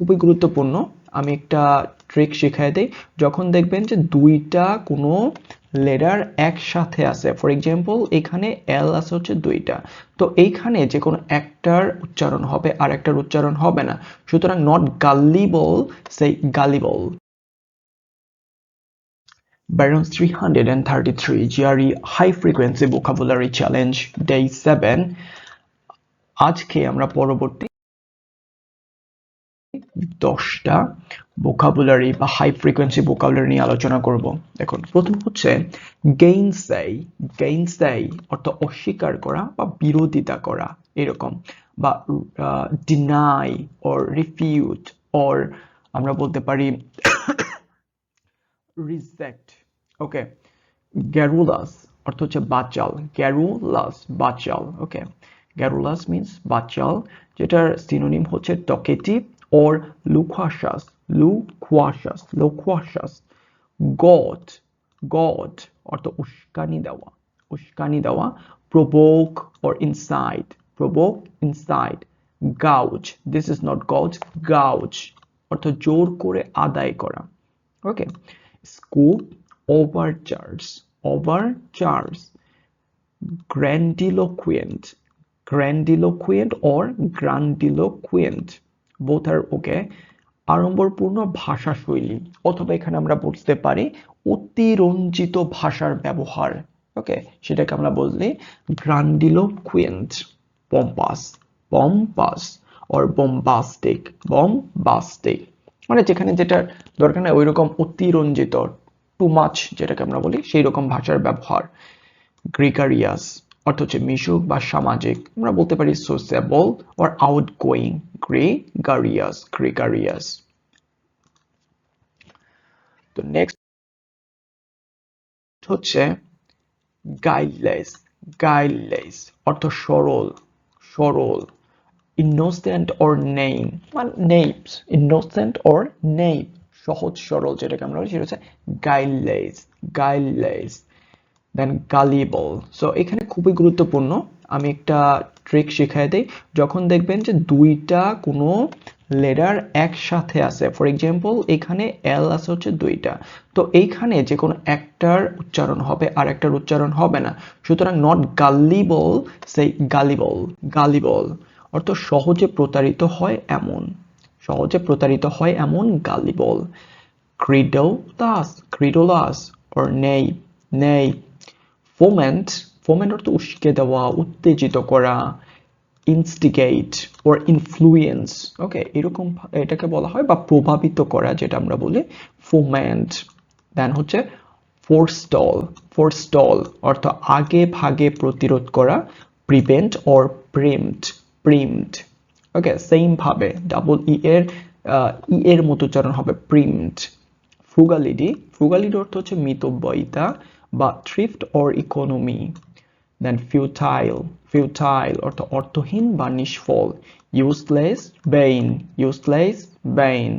খুবই গুরুত্বপূর্ণ। আমি একটা ট্রিক শিখাই দেই। যখন দেখবেন যে দুইটা কোনো লেটার একসাথে আছে, ফর এক্সাম্পল এখানে এল আছে হচ্ছে দুইটা, তো এইখানে যে কোনো একটার উচ্চারণ হবে আর একটার উচ্চারণ হবে না, সুতরাং not গালিবল, say গালিবল। Baron's 333 GRE High Frequency Vocabulary Challenge Day 7। আজকে আমরা পরবর্তী 10টা ভোকাবুলারি বা হাই ফ্রিকোয়েন্সি ভোকাবুলারি নিয়ে আলোচনা করব। দেখুন, প্রথম হচ্ছে গেইনসাই। গেইনসাই অর্থ অস্বীকার করা বা বিরোধিতা করা এরকম, বা ডিনাই অর রিফিউট, অর আমরা বলতে পারি রিজেক্ট। ওকে, গ্যারুলাস অর্থ হচ্ছে বাচাল। গ্যারুলাস বাচাল। ওকে, গ্যারুলাস মিন্স বাচাল, যেটার সিনোনিম হচ্ছে talkative or loquacious, loquacious, loquacious. God, God অর্থ উস্কানি দেওয়া, উস্কানি দেওয়া। provoke or incite, provoke, incite. gouge, this is not gouge, gouge অর্থ জোর করে আদায় করা। ওকে, scoop, overcharge, overcharge. grandiloquent, grandiloquent or grandiloquent, both are okay. আড়ম্বরপূর্ণ ভাষা শৈলী, অথবা এখানে আমরা বুঝতে পারি অতিরঞ্জিত ভাষার ব্যবহার। ওকে, সেটাকে আমরা বললি গ্রান্ডিলোকুয়েন্ট। পম্পাস, পম্পাস অর বম্বাস্টিক, বম্বাস্টিক মানে যেখানে যেটা দরকার নেই ওই রকম অতিরঞ্জিত, টু মাচ যেটাকে আমরা বলি সেই রকম ভাষার ব্যবহার। গ্রিগারিয়াস অর্থ হচ্ছে মিশুক বা সামাজিক, আমরা বলতে পারি সোসিয়েবল অর আউটগোয়িং। Gregarious, gregarious. তো নেক্সট হচ্ছে গাইডলেস। গাইডলেস অর্থ সরল, সরল। ইনোসেন্ট অর নেইম, মানে নেইভস, ইনোসেন্ট অর নেইভ, সহজ সরল যেটাকে আমরা বলি সেটা হচ্ছে গাইডলেস, গাইডলেস। দেন গালিবল। সো এখানে খুবই গুরুত্বপূর্ণ, আমি একটা ট্রিক শিখাই দেই। যখন দেখবেন যে দুইটা কোনো লেটার একসাথে আছে, ফর এক্সাম্পল এখানে এল আছে হচ্ছে দুইটা, তো এইখানে যে কোনো একটার উচ্চারণ হবে আর একটার উচ্চারণ হবে না, সুতরাং নট গালিবল, সে গালিবল। গালিবল অর্থ সহজে প্রতারিত হয় এমন, সহজে প্রতারিত হয় এমন গালিবল। ক্রিডোলাস, ক্রিডোলাস অর নেই, নেই। ফোমেন্ট, ফোমেন্ট অর্থ উস্কে দেওয়া, উত্তেজিত করা। ইনস্টিগেট অর ইনফ্লুয়েন্স, ওকে, এরকম এটাকে বলা হয়, বা প্রভাবিত করা যেটা আমরা বলি ফোমেন্ট। দেন হচ্ছে ফোরস্টল, ফোরস্টল অর্থ আগে ভাগে প্রতিরোধ করা। Prevent or preempt, preempt. Okay, same ভাবে ডাবল ই এর মতো উচ্চারণ হবে প্রিমড। ফ্রুগালিটি, ফ্রুগালিটি অর্থ হচ্ছে মিতব্যয়িতা বা thrift or economy. Then futile, futile অর্থ অর্থহীন বা নিষ্ফল। ইউজলেস, বেইন, ইউজলেস, বেইন।